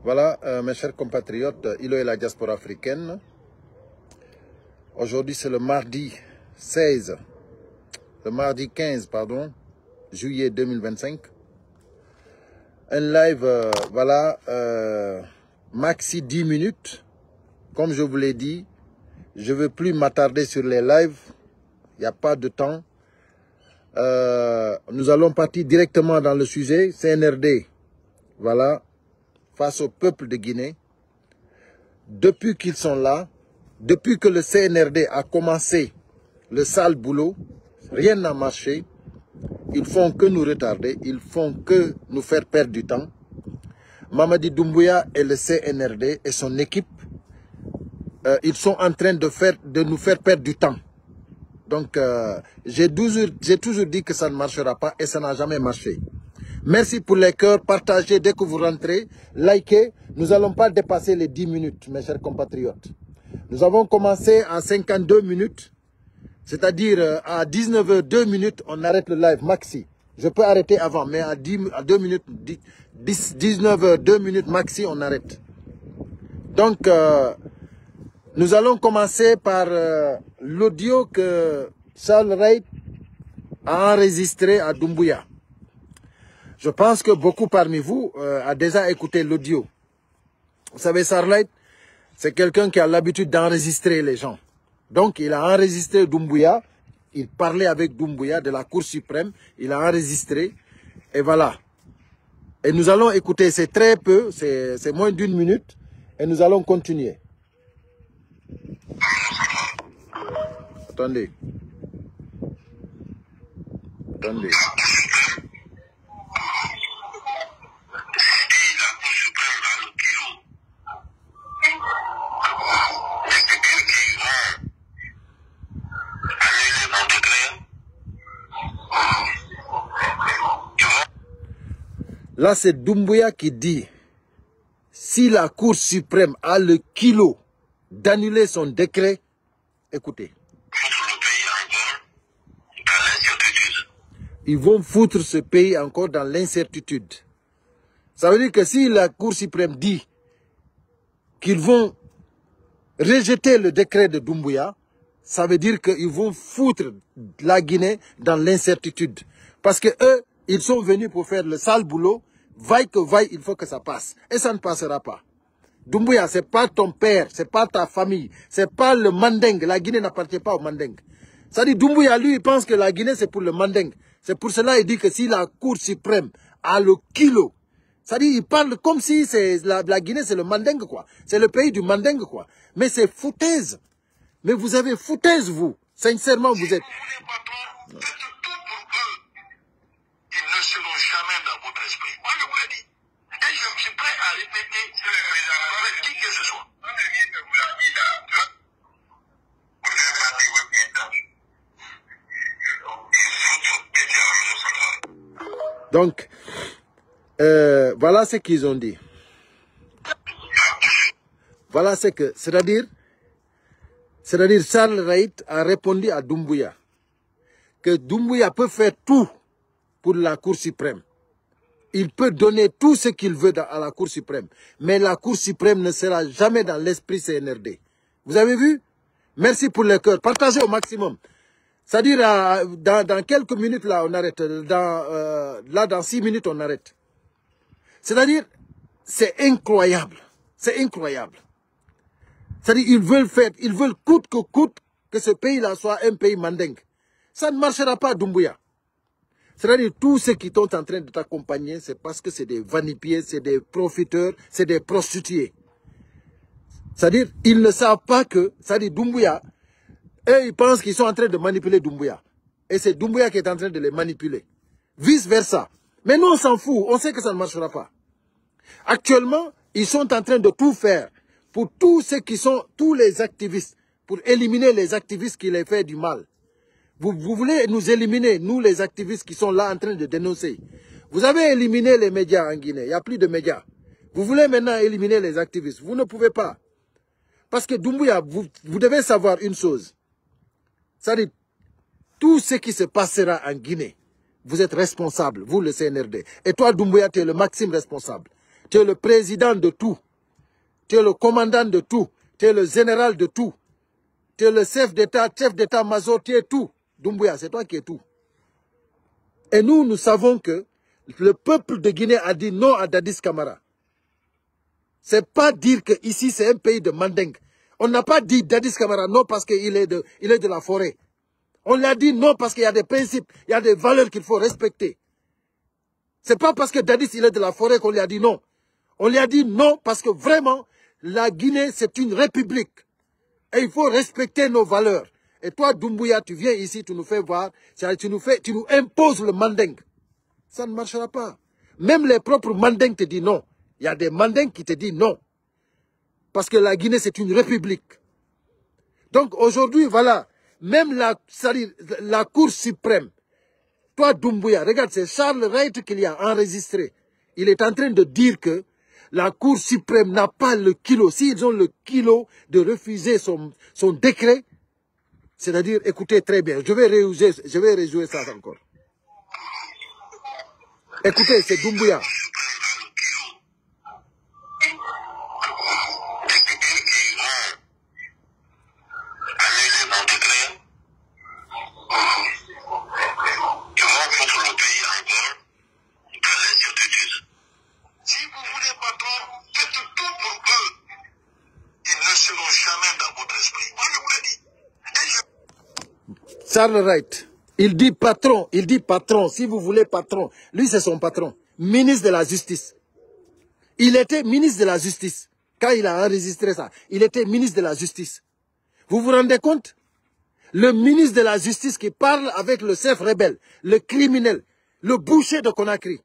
Voilà, mes chers compatriotes, Ilo et la diaspora africaine. Aujourd'hui, c'est le mardi 15, pardon, juillet 2025. Un live, maxi 10 minutes. Comme je vous l'ai dit, je ne veux plus m'attarder sur les lives. Il n'y a pas de temps. Nous allons partir directement dans le sujet. CNRD, voilà, face au peuple de Guinée. Depuis qu'ils sont là, depuis que le CNRD a commencé le sale boulot, rien n'a marché. Ils font que nous retarder, ils font que nous faire perdre du temps. Mamadi Doumbouya et le CNRD et son équipe, ils sont en train de nous faire perdre du temps. Donc, j'ai toujours dit que ça ne marchera pas et ça n'a jamais marché. Merci pour les cœurs, partagez dès que vous rentrez, likez. Nous n'allons pas dépasser les 10 minutes, mes chers compatriotes. Nous avons commencé à 52 minutes, c'est-à-dire à 19h 2 minutes, on arrête le live maxi. Je peux arrêter avant, mais à 2 minutes, 19h 2 minutes maxi, on arrête. Donc, nous allons commencer par l'audio que Charles Wright a enregistré à Doumbouya. Je pense que beaucoup parmi vous a déjà écouté l'audio. Vous savez, Charles Wright, c'est quelqu'un qui a l'habitude d'enregistrer les gens. Donc, il a enregistré Doumbouya. Il parlait avec Doumbouya de la Cour suprême. Il a enregistré. Et voilà. Et nous allons écouter, c'est très peu, c'est moins d'1 minute. Et nous allons continuer. Attendez. Attendez. Là, c'est Doumbouya qui dit, si la Cour suprême a le kilo d'annuler son décret, écoutez. Ils vont foutre ce pays encore dans l'incertitude. Ça veut dire que si la Cour suprême dit qu'ils vont rejeter le décret de Doumbouya, ça veut dire qu'ils vont foutre la Guinée dans l'incertitude. Parce que eux, ils sont venus pour faire le sale boulot. Vaille que vaille, il faut que ça passe. Et ça ne passera pas. Doumbouya, ce n'est pas ton père, ce n'est pas ta famille, ce n'est pas le Mandeng. La Guinée n'appartient pas au Mandeng. Ça dit, Doumbouya, lui, il pense que la Guinée, c'est pour le Mandeng. C'est pour cela qu'il dit que si la Cour suprême a le kilo, ça dit, il parle comme si la Guinée, c'est le Mandeng, quoi. C'est le pays du Mandeng, quoi. Mais c'est foutaise. Mais vous avez foutaise, vous. Sincèrement, vous êtes... Ils ne seront jamais dans votre esprit. Moi, je vous l'ai dit. Et je suis prêt à répéter avec qui que ce soit. Donc, voilà ce qu'ils ont dit. Voilà ce que... C'est-à-dire, Charles Wright a répondu à Doumbouya que Doumbouya peut faire tout pour la Cour suprême. Il peut donner tout ce qu'il veut à la Cour suprême. Mais la Cour suprême ne sera jamais dans l'esprit CNRD. Vous avez vu? Merci pour le cœur. Partagez au maximum. C'est-à-dire, dans quelques minutes, là, on arrête. Dans 6 minutes, on arrête. C'est-à-dire, c'est incroyable. C'est incroyable. C'est-à-dire, ils veulent coûte que coûte que ce pays-là soit un pays mandingue. Ça ne marchera pas, Doumbouya. C'est-à-dire, tous ceux qui sont en train de t'accompagner, c'est parce que c'est des vanipiers, c'est des profiteurs, c'est des prostituées. C'est-à-dire, ils ne savent pas que, c'est-à-dire, Doumbouya, eux, ils pensent qu'ils sont en train de manipuler Doumbouya. Et c'est Doumbouya qui est en train de les manipuler. Vice-versa. Mais nous, on s'en fout. On sait que ça ne marchera pas. Actuellement, ils sont en train de tout faire pour tous ceux qui sont, tous les activistes, pour éliminer les activistes qui les font du mal. Vous voulez nous éliminer, nous les activistes qui sont là en train de dénoncer. Vous avez éliminé les médias en Guinée, il n'y a plus de médias. Vous voulez maintenant éliminer les activistes, vous ne pouvez pas. Parce que Doumbouya, vous devez savoir une chose. C'est-à-dire, tout ce qui se passera en Guinée, vous êtes responsable, vous le CNRD. Et toi, Doumbouya, tu es le maximum responsable. Tu es le président de tout. Tu es le commandant de tout. Tu es le général de tout. Tu es le chef d'état-major, tu es tout. Doumbouya, c'est toi qui es tout. Et nous savons que le peuple de Guinée a dit non à Dadis Camara. C'est pas dire que ici c'est un pays de Mandeng. On n'a pas dit Dadis Camara non parce qu'il est de la forêt. On l'a dit non parce qu'il y a des principes, il y a des valeurs qu'il faut respecter. C'est pas parce que Dadis il est de la forêt qu'on lui a dit non. On lui a dit non parce que vraiment, la Guinée c'est une république. Et il faut respecter nos valeurs. Et toi, Doumbouya, tu viens ici, tu nous fais voir, tu nous imposes le Mandeng. Ça ne marchera pas. Même les propres Mandeng te disent non. Il y a des Mandeng qui te disent non. Parce que la Guinée, c'est une république. Donc aujourd'hui, voilà, même la Cour suprême, toi, Doumbouya, regarde, c'est Charles Wright qui l'a enregistré. Il est en train de dire que la Cour suprême n'a pas le kilo. S'ils ont le kilo de refuser son décret, c'est-à-dire, écoutez très bien, je vais rejouer ça encore. Écoutez, c'est Doumbouya. Charles Wright, il dit patron, si vous voulez patron. Lui, c'est son patron, ministre de la Justice. Il était ministre de la Justice. Quand il a enregistré ça, il était ministre de la Justice. Vous vous rendez compte? Le ministre de la Justice qui parle avec le chef rebelle, le criminel, le boucher de Conakry,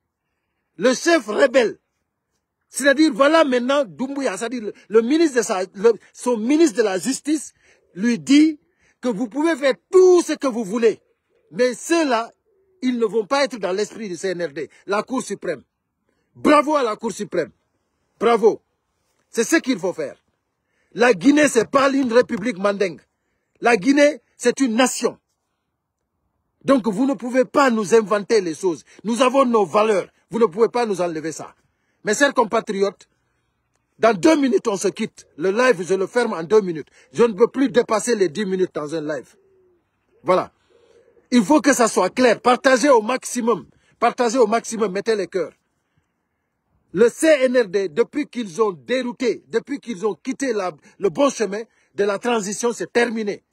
le chef rebelle. C'est-à-dire, voilà maintenant Doumbouya, c'est-à-dire son ministre de la Justice lui dit que vous pouvez faire tout ce que vous voulez. Mais ceux-là, ils ne vont pas être dans l'esprit du CNRD, la Cour suprême. Bravo à la Cour suprême. Bravo. C'est ce qu'il faut faire. La Guinée, c'est pas une république mandingue. La Guinée, c'est une nation. Donc vous ne pouvez pas nous inventer les choses. Nous avons nos valeurs. Vous ne pouvez pas nous enlever ça. Mes chers compatriotes, dans 2 minutes, on se quitte. Le live, je le ferme en 2 minutes. Je ne peux plus dépasser les 10 minutes dans un live. Voilà. Il faut que ça soit clair. Partagez au maximum. Partagez au maximum. Mettez les cœurs. Le CNRD, depuis qu'ils ont dérouté, depuis qu'ils ont quitté le bon chemin de la transition, c'est terminé.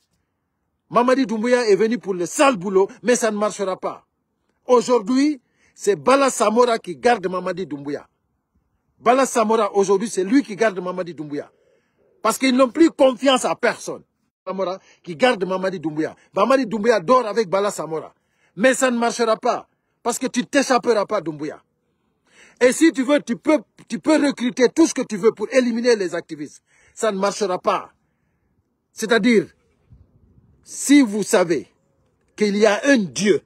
Mamadi Doumbouya est venu pour le sale boulot, mais ça ne marchera pas. Aujourd'hui, c'est Bala Samora qui garde Mamadi Doumbouya. Bala Samora, aujourd'hui, c'est lui qui garde Mamadi Doumbouya. Parce qu'ils n'ont plus confiance à personne. Samora qui garde Mamadi Doumbouya. Mamadi Doumbouya dort avec Bala Samora. Mais ça ne marchera pas. Parce que tu ne t'échapperas pas, Doumbouya. Et si tu veux, tu peux recruter tout ce que tu veux pour éliminer les activistes. Ça ne marchera pas. C'est-à-dire, si vous savez qu'il y a un Dieu,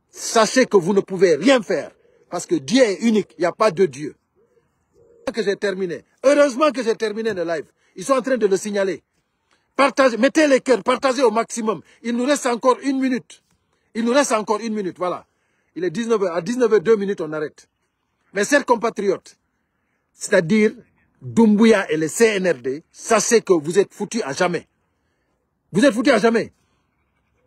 sachez que vous ne pouvez rien faire. Parce que Dieu est unique, il n'y a pas de Dieu. Que j'ai terminé. Heureusement que j'ai terminé le live. Ils sont en train de le signaler. Partagez, mettez les cœurs, partagez au maximum. Il nous reste encore 1 minute. Il nous reste encore 1 minute, voilà. Il est 19h. À 19h, 2 minutes, on arrête. Mes chers compatriotes, c'est-à-dire Doumbouya et le CNRD, sachez que vous êtes foutus à jamais. Vous êtes foutus à jamais.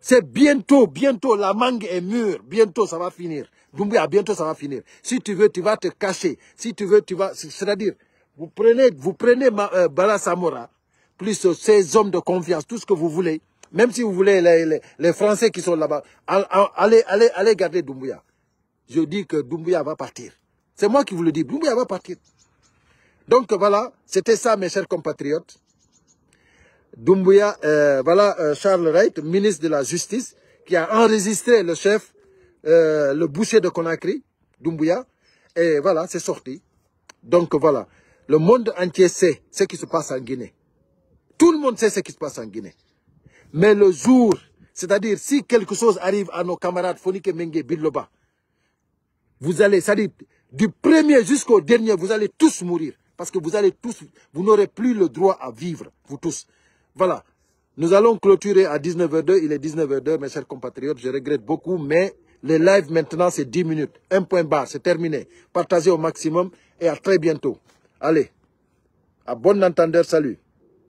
C'est bientôt, la mangue est mûre. Bientôt, ça va finir. Doumbouya, bientôt, ça va finir. Si tu veux, tu vas te cacher. Si tu veux, tu vas... C'est-à-dire, vous prenez Bala Samora, plus ces hommes de confiance, tout ce que vous voulez. Même si vous voulez les Français qui sont là-bas, allez garder Doumbouya. Je dis que Doumbouya va partir. C'est moi qui vous le dis. Doumbouya va partir. Donc voilà, c'était ça, mes chers compatriotes. Doumbouya, voilà Charles Wright, ministre de la Justice, qui a enregistré le chef, le boucher de Conakry, Doumbouya. Et voilà, c'est sorti. Donc voilà, le monde entier sait ce qui se passe en Guinée. Tout le monde sait ce qui se passe en Guinée. Mais le jour, c'est-à-dire si quelque chose arrive à nos camarades Fonike Mengue Biloba, vous allez, c'est-à-dire du premier jusqu'au dernier, vous allez tous mourir. Parce que vous n'aurez plus le droit à vivre, vous tous. Voilà. Nous allons clôturer à 19h02. Il est 19h02, mes chers compatriotes. Je regrette beaucoup, mais le live maintenant, c'est 10 minutes. Un point barre, c'est terminé. Partagez au maximum. et à très bientôt. Allez, à bon entendeur, salut.